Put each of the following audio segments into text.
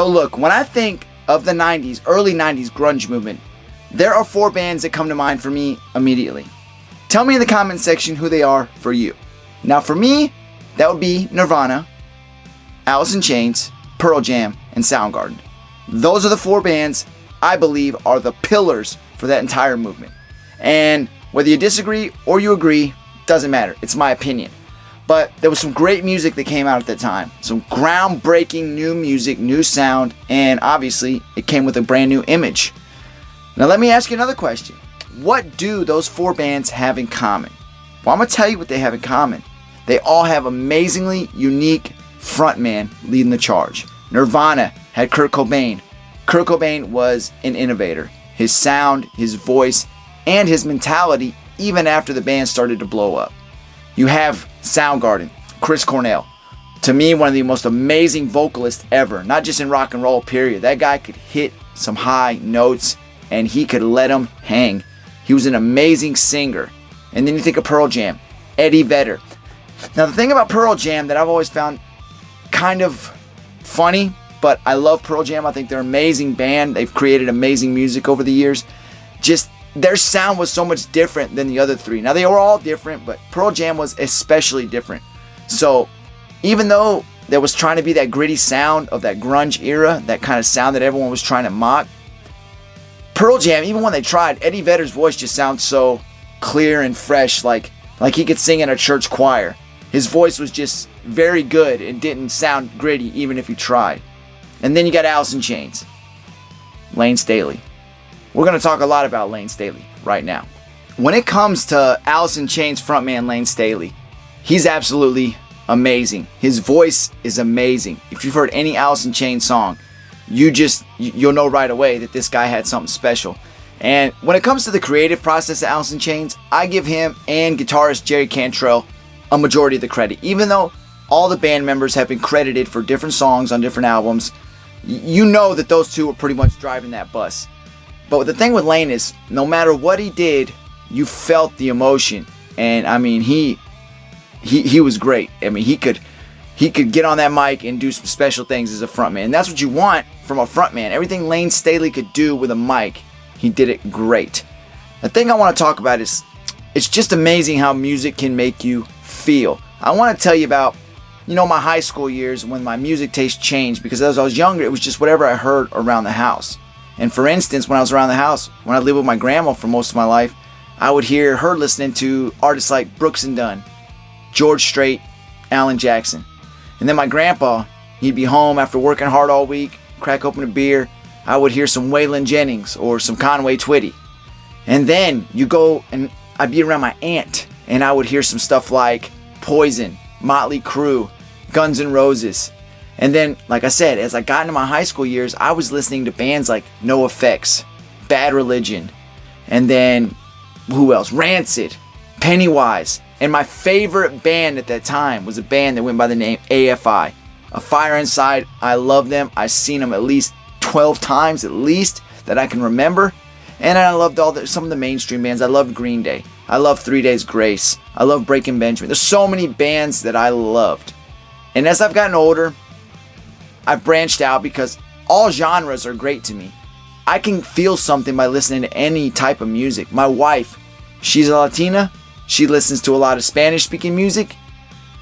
So look, when I think of the 90s, early 90s grunge movement, there are 4 bands that come to mind for me immediately. Tell me in the comment section who they are for you. Now for me, that would be Nirvana, Alice in Chains, Pearl Jam, and Soundgarden. Those are the 4 bands I believe are the pillars for that entire movement. And whether you disagree or you agree, doesn't matter. It's my opinion. But there was some great music that came out at that time. Some groundbreaking new music, new sound, and obviously it came with a brand new image. Now let me ask you another question. What do those 4 bands have in common? Well, I'm going to tell you what they have in common. They all have amazingly unique frontman leading the charge. Nirvana had Kurt Cobain. Kurt Cobain was an innovator. His sound, his voice, and his mentality even after the band started to blow up. You have Soundgarden, Chris Cornell. To me, one of the most amazing vocalists ever. Not just in rock and roll, period. That guy could hit some high notes and he could let them hang. He was an amazing singer. And then you think of Pearl Jam, Eddie Vedder. Now the thing about Pearl Jam that I've always found kind of funny, but I love Pearl Jam. I think they're an amazing band. They've created amazing music over the years. Just their sound was so much different than the other 3. Now they were all different, but Pearl Jam was especially different. So even though there was trying to be that gritty sound of that grunge era, that kind of sound that everyone was trying to mock, Pearl Jam, even when they tried, Eddie Vedder's voice just sounds so clear and fresh, like he could sing in a church choir. His voice was just very good and didn't sound gritty even if he tried. And then you got Alice in Chains, Layne Staley. We're going to talk a lot about Layne Staley right now. When it comes to Alice in Chains frontman Layne Staley, he's absolutely amazing. His voice is amazing. If you've heard any Alice in Chains song, you'll know right away that this guy had something special. And when it comes to the creative process of Alice in Chains, I give him and guitarist Jerry Cantrell a majority of the credit. Even though all the band members have been credited for different songs on different albums, you know that those two were pretty much driving that bus. But the thing with Layne is, no matter what he did, you felt the emotion. And I mean, he was great. I mean, he could get on that mic and do some special things as a frontman. And that's what you want from a frontman. Everything Layne Staley could do with a mic, he did it great. The thing I want to talk about is, it's just amazing how music can make you feel. I want to tell you about, my high school years when my music taste changed, because as I was younger, it was just whatever I heard around the house. And for instance, when I was around the house, when I lived with my grandma for most of my life, I would hear her listening to artists like Brooks and Dunn, George Strait, Alan Jackson. And then my grandpa, he'd be home after working hard all week, crack open a beer. I would hear some Waylon Jennings or some Conway Twitty. And then you go and I'd be around my aunt and I would hear some stuff like Poison, Motley Crue, Guns N' Roses. And then, like I said, as I got into my high school years, I was listening to bands like NoFX, Bad Religion, and then, who else? Rancid, Pennywise. And my favorite band at that time was a band that went by the name AFI. A Fire Inside. I love them. I've seen them at least 12 times, at least, that I can remember. And I loved some of the mainstream bands. I loved Green Day. I loved 3 Days Grace. I love Breaking Benjamin. There's so many bands that I loved. And as I've gotten older, I've branched out because all genres are great to me. I can feel something by listening to any type of music. My wife, she's a Latina. She listens to a lot of Spanish-speaking music.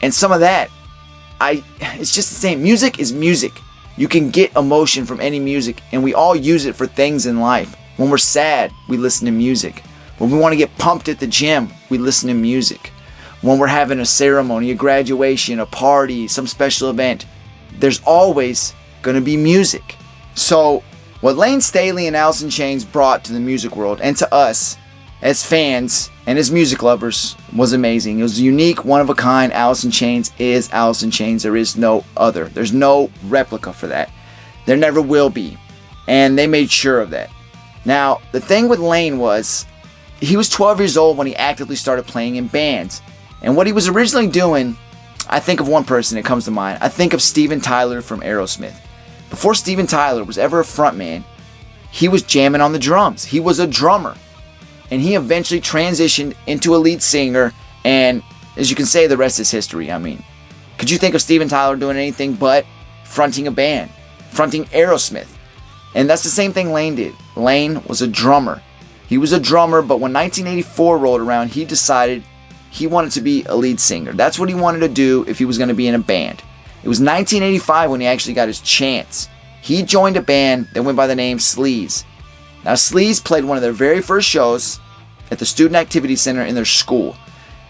And some of that, it's just the same. Music is music. You can get emotion from any music, and we all use it for things in life. When we're sad, we listen to music. When we want to get pumped at the gym, we listen to music. When we're having a ceremony, a graduation, a party, some special event, there's always going to be music. So what Layne Staley and Alice in Chains brought to the music world and to us as fans and as music lovers was amazing. It was unique, one of a kind. Alice in Chains is Alice in Chains. There is no other. There's no replica for that. There never will be. And they made sure of that. Now, the thing with Layne was, he was 12 years old when he actively started playing in bands. And what he was originally doing, I think of one person that comes to mind. I think of Steven Tyler from Aerosmith. Before Steven Tyler was ever a frontman, he was jamming on the drums. He was a drummer. And he eventually transitioned into a lead singer. And as you can say, the rest is history. I mean, could you think of Steven Tyler doing anything but fronting a band? fronting Aerosmith. And that's the same thing Layne did. Layne was a drummer. He was a drummer, but when 1984 rolled around, he decided he wanted to be a lead singer. That's what he wanted to do if he was going to be in a band. It was 1985 when he actually got his chance. He joined a band that went by the name Sleaze. Now, Sleaze played one of their very first shows at the Student Activity Center in their school.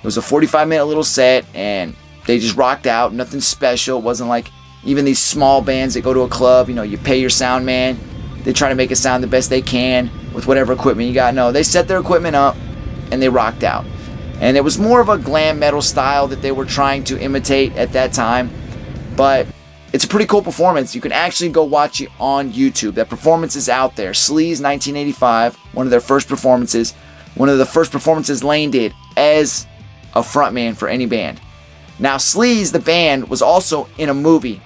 It was a 45-minute little set, and they just rocked out. Nothing special. It wasn't like even these small bands that go to a club, you pay your sound man. They try to make it sound the best they can with whatever equipment you got. No, they set their equipment up, and they rocked out. And it was more of a glam metal style that they were trying to imitate at that time. But it's a pretty cool performance. You can actually go watch it on YouTube. That performance is out there. Sleaze 1985, one of their first performances. One of the first performances Layne did as a frontman for any band. Now, Sleaze, the band, was also in a movie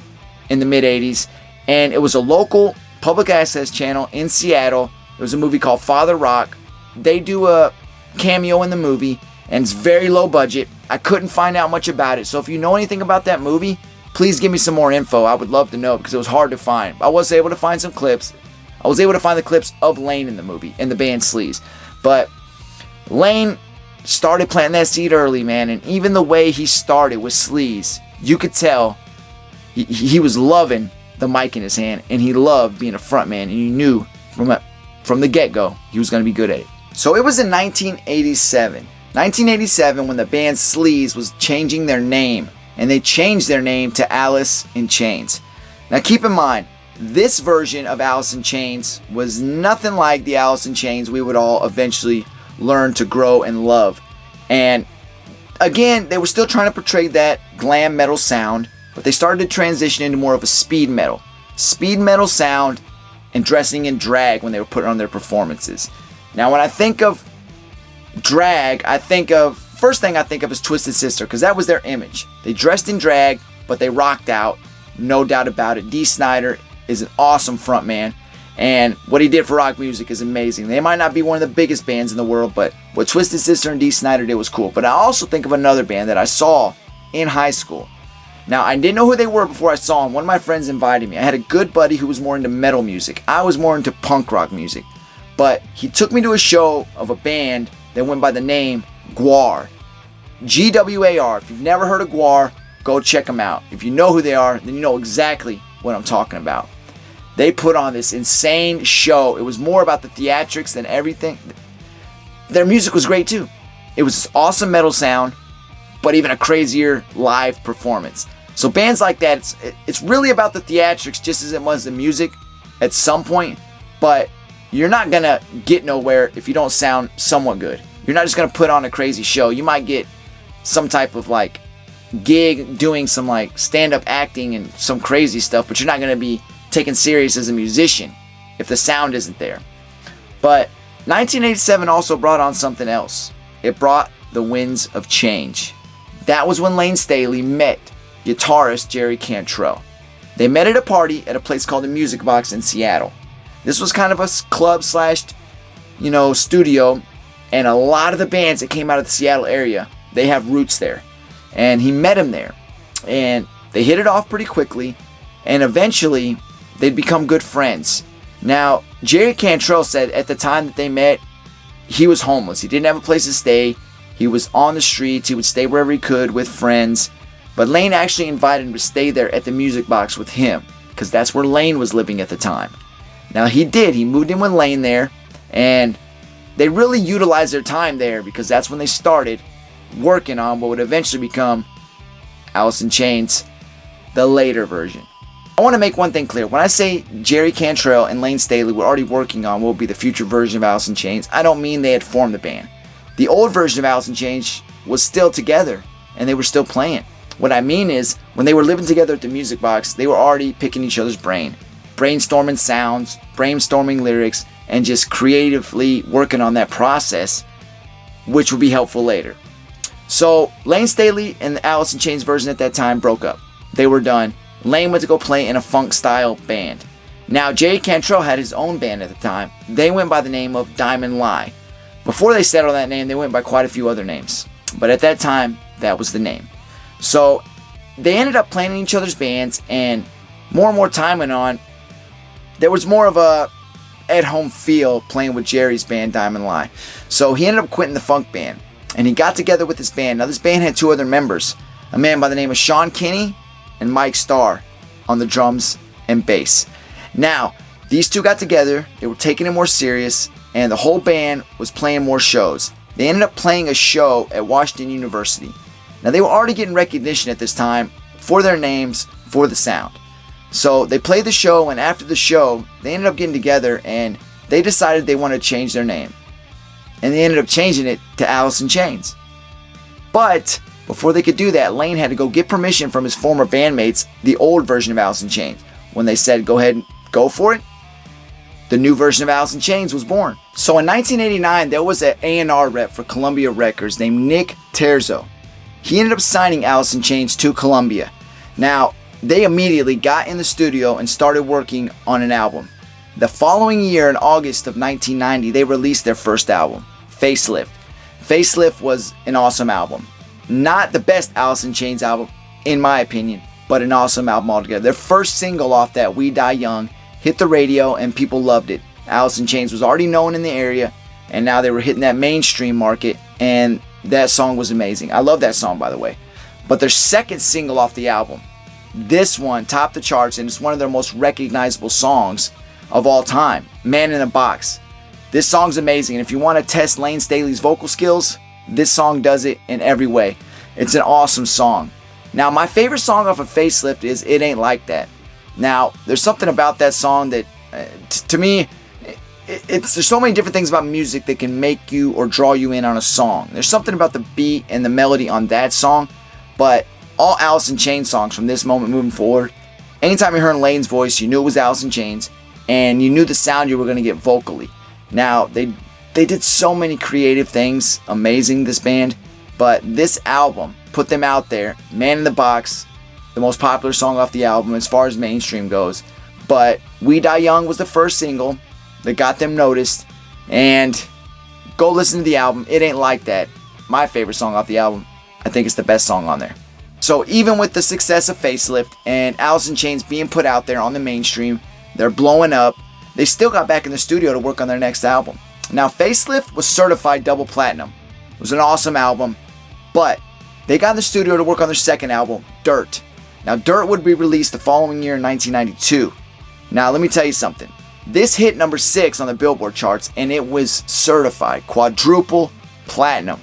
in the mid-'80s, and it was a local public access channel in Seattle. It was a movie called Father Rock. They do a cameo in the movie, and it's very low budget. I couldn't find out much about it, so if you know anything about that movie, please give me some more info. I would love to know because it was hard to find. I was able to find some clips. I was able to find the clips of Layne in the movie, in the band Sleaze. But Layne started planting that seed early, man, and even the way he started with Sleaze, you could tell he was loving the mic in his hand, and he loved being a frontman, and you knew from the get-go he was going to be good at it. So it was in 1987 when the band Sleaze was changing their name, and they changed their name to Alice in Chains. Now keep in mind, this version of Alice in Chains was nothing like the Alice in Chains we would all eventually learn to grow and love. And again, they were still trying to portray that glam metal sound, but they started to transition into more of a speed metal sound, and dressing in drag when they were putting on their performances. Now when I think of drag, first thing I think of is Twisted Sister, because that was their image. They dressed in drag, but they rocked out, no doubt about it. Dee Snider is an awesome frontman, and what he did for rock music is amazing. They might not be one of the biggest bands in the world, but what Twisted Sister and Dee Snider did was cool. But I also think of another band that I saw in high school. Now, I didn't know who they were before I saw them. One of my friends invited me. I had a good buddy who was more into metal music. I was more into punk rock music. But he took me to a show of a band that went by the name GWAR. GWAR. If you've never heard of GWAR, go check them out. If you know who they are, then you know exactly what I'm talking about. They put on this insane show. It was more about the theatrics than everything. Their music was great too. It was this awesome metal sound, but even a crazier live performance. So bands like that, it's really about the theatrics just as it was the music at some point, but you're not going to get nowhere if you don't sound somewhat good. You're not just going to put on a crazy show. You might get some type of gig doing some stand-up acting and some crazy stuff, but you're not going to be taken serious as a musician if the sound isn't there. But 1987 also brought on something else. It brought the winds of change. That was when Layne Staley met guitarist Jerry Cantrell. They met at a party at a place called the Music Box in Seattle. This was kind of a club / studio, and a lot of the bands that came out of the Seattle area, they have roots there. And he met him there, and they hit it off pretty quickly, and eventually they'd become good friends. Now, Jerry Cantrell said at the time that they met, he was homeless. He didn't have a place to stay. He was on the streets. He would stay wherever he could with friends. But Layne actually invited him to stay there at the Music Box with him, because that's where Layne was living at the time. Now he did. He moved in with Layne there, and they really utilized their time there because that's when they started working on what would eventually become Alice in Chains, the later version. I want to make one thing clear. When I say Jerry Cantrell and Layne Staley were already working on what will be the future version of Alice in Chains, I don't mean they had formed the band. The old version of Alice in Chains was still together, and they were still playing. What I mean is, when they were living together at the Music Box, they were already picking each other's brain. Brainstorming sounds, brainstorming lyrics, and just creatively working on that process, which would be helpful later. So, Layne Staley and the Alice in Chains version at that time broke up. They were done. Layne went to go play in a funk-style band. Now, Jerry Cantrell had his own band at the time. They went by the name of Diamond Lie. Before they settled on that name, they went by quite a few other names. But at that time, that was the name. So, they ended up playing in each other's bands, and more time went on. there was more of a at-home feel playing with Jerry's band Diamond Lie. So he ended up quitting the funk band, and he got together with his band. Now this band had 2 other members, a man by the name of Sean Kinney and Mike Starr on the drums and bass. Now, these 2 got together, they were taking it more serious, and the whole band was playing more shows. They ended up playing a show at Washington University. Now they were already getting recognition at this time for their names, for the sound. So they played the show, and after the show, they ended up getting together and they decided they wanted to change their name. And they ended up changing it to Alice in Chains. But before they could do that, Layne had to go get permission from his former bandmates, the old version of Alice in Chains. When they said, go ahead and go for it, the new version of Alice in Chains was born. So in 1989, there was an A&R rep for Columbia Records named Nick Terzo. He ended up signing Alice in Chains to Columbia. Now, they immediately got in the studio and started working on an album. The following year, in August of 1990, they released their first album, Facelift. Facelift was an awesome album. Not the best Alice in Chains album, in my opinion, but an awesome album altogether. Their first single off that, We Die Young, hit the radio and people loved it. Alice in Chains was already known in the area, and now they were hitting that mainstream market, and that song was amazing. I love that song, by the way. But their second single off the album, this one topped the charts, and it's one of their most recognizable songs of all time, Man in a Box. This song's amazing, and if you want to test Layne Staley's vocal skills, this song does it in every way. It's an awesome song. Now, my favorite song off of Facelift is It Ain't Like That. Now, there's something about that song that, to me, there's so many different things about music that can make you or draw you in on a song. There's something about the beat and the melody on that song, but all Alice in Chains songs from this moment moving forward, anytime you heard Layne's voice, you knew it was Alice in Chains, and you knew the sound you were going to get vocally. Now, they did so many creative things, amazing, this band, but this album put them out there. Man in the Box, the most popular song off the album as far as mainstream goes, but We Die Young was the first single that got them noticed, and go listen to the album. It Ain't Like That, my favorite song off the album. I think it's the best song on there. So even with the success of Facelift and Alice in Chains being put out there on the mainstream, they're blowing up, they still got back in the studio to work on their next album. Now, Facelift was certified double platinum. It was an awesome album, but they got in the studio to work on their second album, Dirt. Now, Dirt would be released the following year in 1992. Now, let me tell you something. This hit number 6 on the Billboard charts, and it was certified quadruple platinum.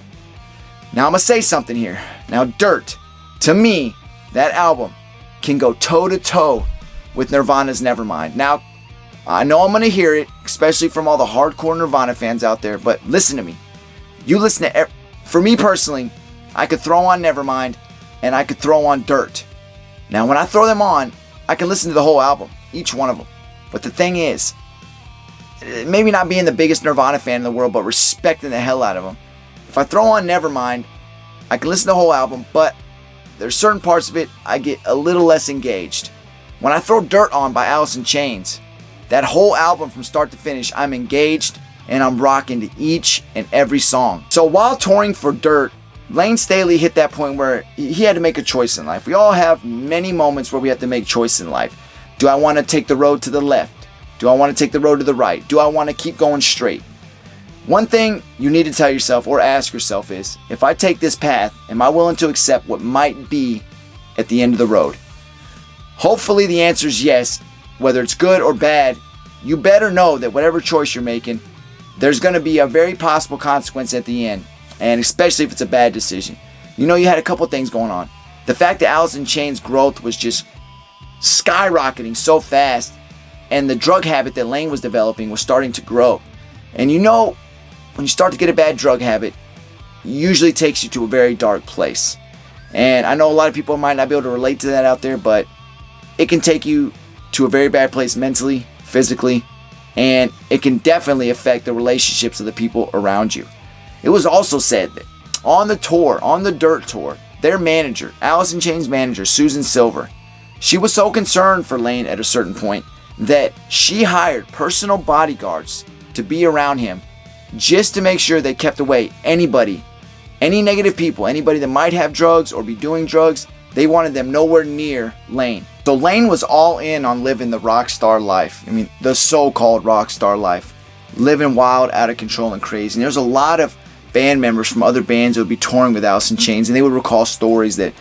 Now, I'm going to say something here. Now, Dirt, to me, that album can go toe-to-toe with Nirvana's Nevermind. Now, I know I'm going to hear it, especially from all the hardcore Nirvana fans out there, but listen to me. You listen to, for me personally, I could throw on Nevermind, and I could throw on Dirt. Now, when I throw them on, I can listen to the whole album, each one of them. But the thing is, maybe not being the biggest Nirvana fan in the world, but respecting the hell out of them. If I throw on Nevermind, I can listen to the whole album, but there's certain parts of it I get a little less engaged. When I throw Dirt on by Alice in Chains, that whole album from start to finish, I'm engaged and I'm rocking to each and every song. So while touring for Dirt, Layne Staley hit that point where he had to make a choice in life. We all have many moments where we have to make choices in life. Do I want to take the road to the left? Do I want to take the road to the right? Do I want to keep going straight? One thing you need to tell yourself or ask yourself is, if I take this path, am I willing to accept what might be at the end of the road? Hopefully the answer is yes. Whether it's good or bad, you better know that whatever choice you're making, there's going to be a very possible consequence at the end, and especially if it's a bad decision. You know, you had a couple things going on. The fact that Alice in Chains' growth was just skyrocketing so fast, and the drug habit that Layne was developing was starting to grow. And you know, when you start to get a bad drug habit, it usually takes you to a very dark place. And I know a lot of people might not be able to relate to that out there, but it can take you to a very bad place mentally, physically, and it can definitely affect the relationships of the people around you. It was also said that on the tour, on the Dirt tour, their manager, Alice in Chains' manager, Susan Silver, she was so concerned for Layne at a certain point that she hired personal bodyguards to be around him just to make sure they kept away anybody, any negative people, anybody that might have drugs or be doing drugs. they wanted them nowhere near Layne. So Layne was all in on living the rock star life. I mean, the so-called rock star life. Living wild, out of control, and crazy. And there's a lot of band members from other bands that would be touring with Alice in Chains, and they would recall stories that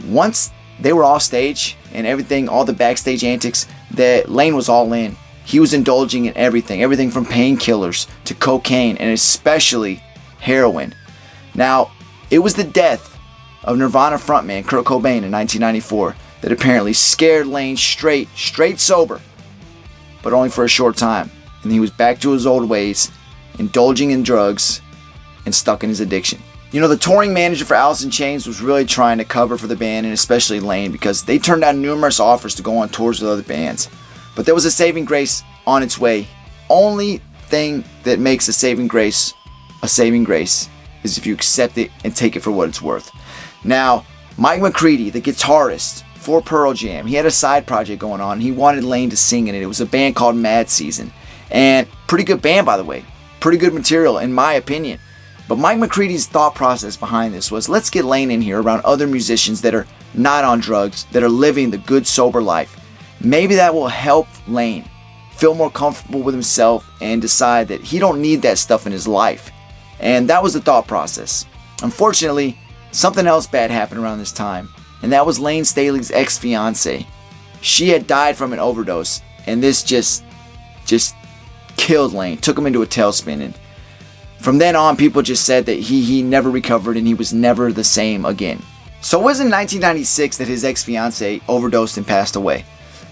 once they were off stage and everything, all the backstage antics, that Layne was all in. He was indulging in everything from painkillers to cocaine, and especially heroin. Now, it was the death of Nirvana frontman Kurt Cobain in 1994 that apparently scared Layne straight sober, but only for a short time. And he was back to his old ways, indulging in drugs and stuck in his addiction. You know, the touring manager for Alice in Chains was really trying to cover for the band, and especially Layne, because they turned down numerous offers to go on tours with other bands. But there was a saving grace on its way. Only thing that makes a saving grace is if you accept it and take it for what it's worth. Now, Mike McCready, the guitarist for Pearl Jam, he had a side project going on. He wanted Layne to sing in it. It was a band called Mad Season. And pretty good band, by the way. Pretty good material, in my opinion. But Mike McCready's thought process behind this was, let's get Layne in here around other musicians that are not on drugs, that are living the good, sober life. Maybe that will help Layne feel more comfortable with himself and decide that he don't need that stuff in his life. And that was the thought process. Unfortunately, something else bad happened around this time, and that was Layne Staley's ex-fiancée. She had died from an overdose, and this just killed Layne, took him into a tailspin. And from then on, people just said that he never recovered and he was never the same again. So it was in 1996 that his ex-fiancée overdosed and passed away.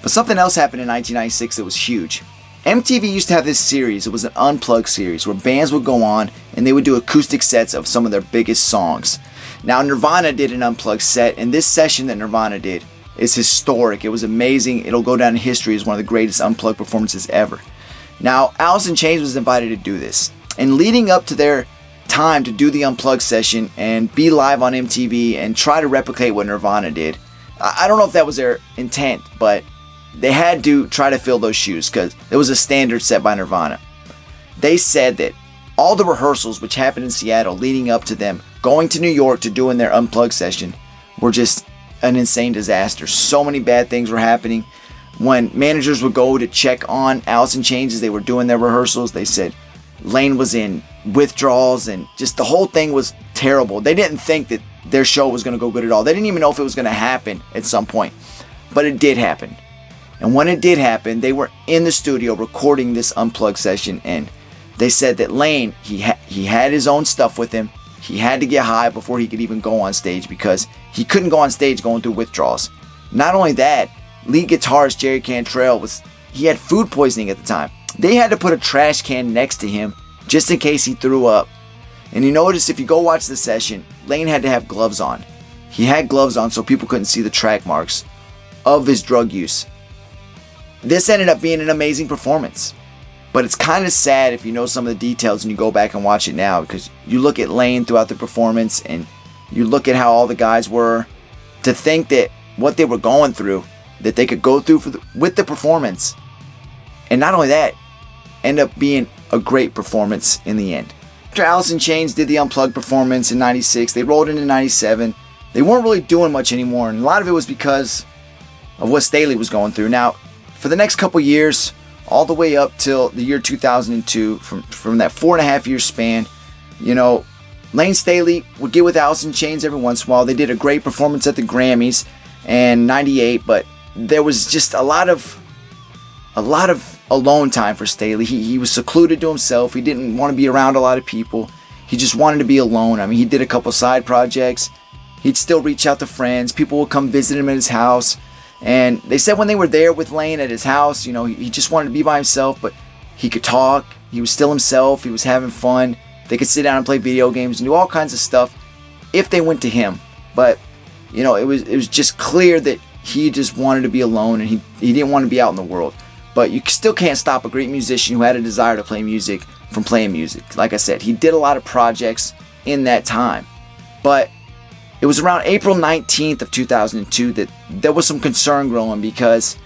But something else happened in 1996 that was huge. MTV used to have this series. It was an unplugged series where bands would go on and they would do acoustic sets of some of their biggest songs. Now, Nirvana did an unplugged set, and this session that Nirvana did is historic. It was amazing. It'll go down in history as one of the greatest unplugged performances ever. Now, Alice in Chains was invited to do this. And leading up to their time to do the unplugged session and be live on MTV and try to replicate what Nirvana did, I don't know if that was their intent, but they had to try to fill those shoes because it was a standard set by Nirvana. They said that all the rehearsals which happened in Seattle leading up to them going to New York to doing their unplugged session were just an insane disaster. So many bad things were happening. When managers would go to check on Alice in Chains as they were doing their rehearsals, they said Layne was in withdrawals and just the whole thing was terrible. They didn't think that their show was going to go good at all. They didn't even know if it was going to happen at some point. But it did happen. And when it did happen, they were in the studio recording this unplugged session, and they said that Layne, he had his own stuff with him. He had to get high before he could even go on stage because he couldn't go on stage going through withdrawals. Not only that, lead guitarist Jerry Cantrell he had food poisoning at the time. They had to put a trash can next to him just in case he threw up. And you notice if you go watch the session, Layne had to have gloves on. He had gloves on so people couldn't see the track marks of his drug use. This ended up being an amazing performance. But it's kind of sad if you know some of the details and you go back and watch it now, because you look at Layne throughout the performance and you look at how all the guys were, to think that what they were going through, that they could go through with the performance. And not only that, end up being a great performance in the end. After Alice in Chains did the Unplugged performance in 96, they rolled into 97. They weren't really doing much anymore, and a lot of it was because of what Staley was going through. Now, for the next couple years, all the way up till the year 2002, from that 4.5 year span, you know, Layne Staley would get with Alice in Chains every once in a while. They did a great performance at the Grammys in 98, but there was just a lot of alone time for Staley. He was secluded to himself. He didn't want to be around a lot of people. He just wanted to be alone. I mean, he did a couple side projects. He'd still reach out to friends. People would come visit him at his house. And they said when they were there with Layne at his house, you know, he just wanted to be by himself, but he could talk. He was still himself. He was having fun. They could sit down and play video games and do all kinds of stuff if they went to him. But, you know, it was just clear that he just wanted to be alone and he didn't want to be out in the world. But you still can't stop a great musician who had a desire to play music from playing music. Like I said, he did a lot of projects in that time. But it was around April 19th of 2002 that there was some concern growing because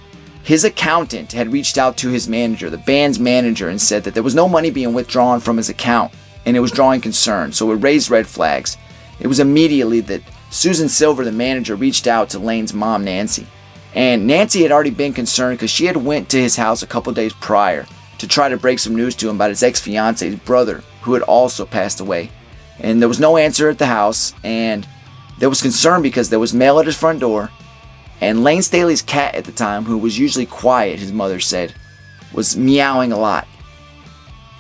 his accountant had reached out to his manager, the band's manager, and said that there was no money being withdrawn from his account and it was drawing concern. So it raised red flags. It was immediately that Susan Silver, the manager, reached out to Layne's mom, Nancy. And Nancy had already been concerned because she had went to his house a couple days prior to try to break some news to him about his ex-fiance's brother, who had also passed away. And there was no answer at the house, and there was concern because there was mail at his front door, and Layne Staley's cat at the time, who was usually quiet, his mother said, was meowing a lot.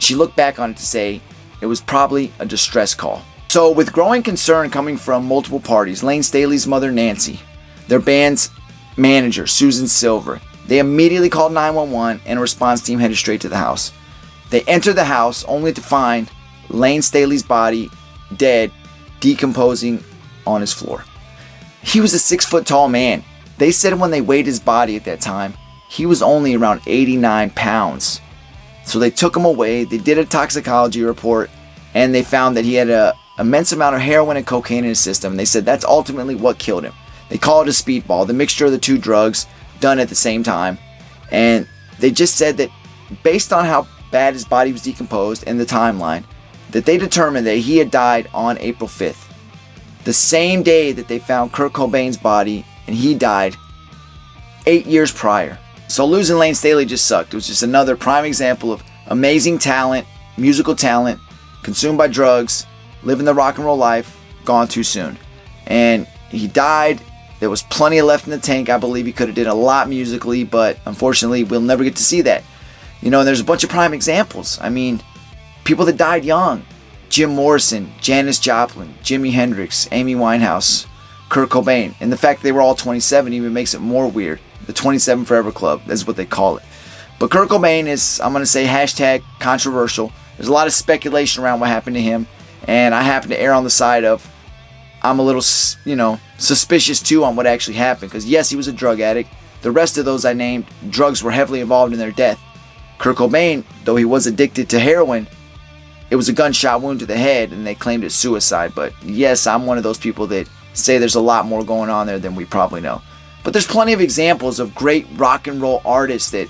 She looked back on it to say it was probably a distress call. So with growing concern coming from multiple parties, Layne Staley's mother, Nancy, their band's manager, Susan Silver, they immediately called 911 and a response team headed straight to the house. They entered the house only to find Layne Staley's body dead, decomposing on his floor. He was a 6 foot tall man. They said when they weighed his body at that time, he was only around 89 pounds. So they took him away, they did a toxicology report, and they found that he had an immense amount of heroin and cocaine in his system. They said that's ultimately what killed him. They call it a speedball, the mixture of the two drugs done at the same time. And they just said that based on how bad his body was decomposed and the timeline, that they determined that he had died on April 5th. The same day that they found Kurt Cobain's body, and he died 8 years prior. So losing Layne Staley just sucked. It was just another prime example of amazing talent, musical talent, consumed by drugs, living the rock and roll life, gone too soon. And he died. There was plenty left in the tank. I believe he could have did a lot musically, but unfortunately we'll never get to see that. You know, and there's a bunch of prime examples. I mean, people that died young. Jim Morrison, Janis Joplin, Jimi Hendrix, Amy Winehouse, Kurt Cobain. And the fact that they were all 27 even makes it more weird. The 27 Forever Club, that's what they call it. But Kurt Cobain is, I'm going to say, hashtag controversial. There's a lot of speculation around what happened to him. And I happen to err on the side of, I'm a little, suspicious too on what actually happened. Because yes, he was a drug addict. The rest of those I named, drugs were heavily involved in their death. Kurt Cobain, though he was addicted to heroin, it was a gunshot wound to the head and they claimed it suicide. But yes, I'm one of those people that say there's a lot more going on there than we probably know. But there's plenty of examples of great rock and roll artists that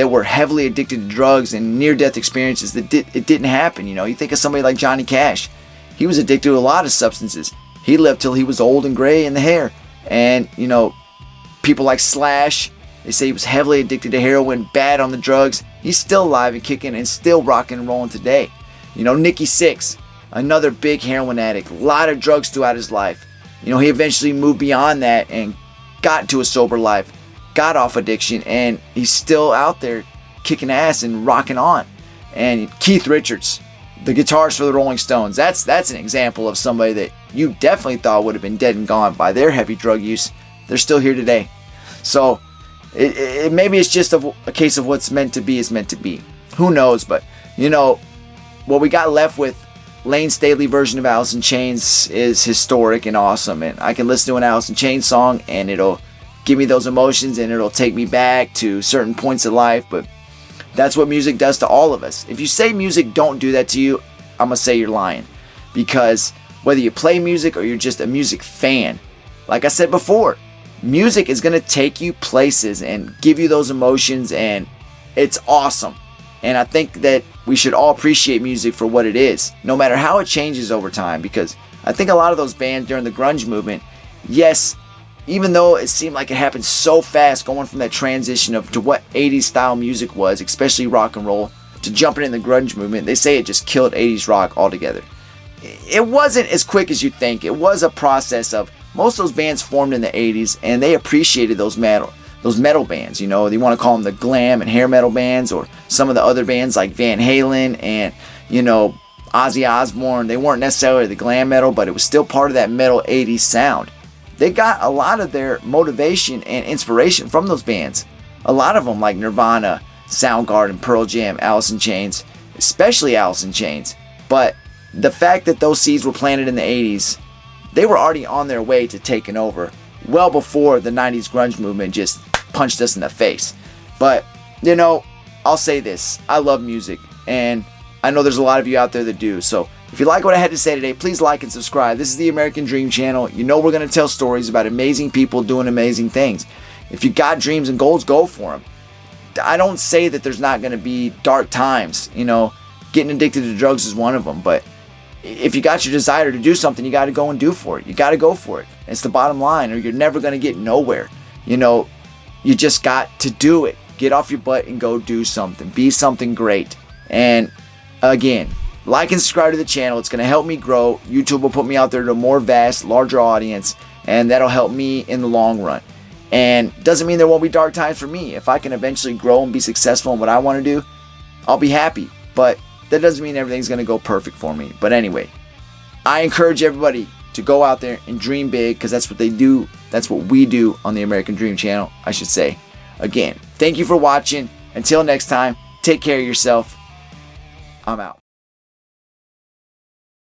were heavily addicted to drugs and near-death experiences that it didn't happen. You know, you think of somebody like Johnny Cash. He was addicted to a lot of substances. He lived till he was old and gray in the hair. And, people like Slash, they say he was heavily addicted to heroin, bad on the drugs. He's still alive and kicking and still rocking and rolling today. Nikki Sixx, another big heroin addict, a lot of drugs throughout his life. He eventually moved beyond that and got into a sober life, got off addiction, and he's still out there kicking ass and rocking on. And Keith Richards, the guitarist for the Rolling Stones, that's an example of somebody that you definitely thought would have been dead and gone by their heavy drug use. They're still here today. So maybe it's just a case of what's meant to be is meant to be. Who knows? But what we got left with, Layne Staley version of Alice in Chains, is historic and awesome. And I can listen to an Alice in Chains song and it'll give me those emotions and it'll take me back to certain points of life. But that's what music does to all of us. If you say music don't do that to you, I'm going to say you're lying. Because whether you play music or you're just a music fan, like I said before, music is going to take you places and give you those emotions, and it's awesome. And I think that we should all appreciate music for what it is, no matter how it changes over time. Because I think a lot of those bands during the grunge movement, yes, even though it seemed like it happened so fast going from that transition to what 80s style music was, especially rock and roll, to jumping in the grunge movement, they say it just killed 80s rock altogether. It wasn't as quick as you think. It was a process of, most of those bands formed in the 80s and they appreciated those metal bands. They want to call them the glam and hair metal bands, or some of the other bands like Van Halen and Ozzy Osbourne. They weren't necessarily the glam metal, but it was still part of that metal 80s sound. They got a lot of their motivation and inspiration from those bands. A lot of them, like Nirvana, Soundgarden, Pearl Jam, Alice in Chains, especially Alice in Chains. But the fact that those seeds were planted in the 80s, they were already on their way to taking over well before the 90s grunge movement just punched us in the face. But, I'll say this. I love music, and I know there's a lot of you out there that do. So if you like what I had to say today, please like and subscribe. This is the American Dream Channel. We're going to tell stories about amazing people doing amazing things. If you got dreams and goals, go for them. I don't say that there's not going to be dark times. Getting addicted to drugs is one of them. But if you got your desire to do something, you got to go and do for it. You got to go for it. It's the bottom line, or you're never going to get nowhere. You know, you just got to do it. Get off your butt and go do something. Be something great. And again, like and subscribe to the channel. It's going to help me grow. YouTube will put me out there to a more vast, larger audience, and that'll help me in the long run. And doesn't mean there won't be dark times for me. If I can eventually grow and be successful in what I want to do, I'll be happy. But that doesn't mean everything's going to go perfect for me. But anyway, I encourage everybody to go out there and dream big, because that's what they do. That's what we do on the American Dream channel, I should say. Again, thank you for watching. Until next time, take care of yourself. I'm out.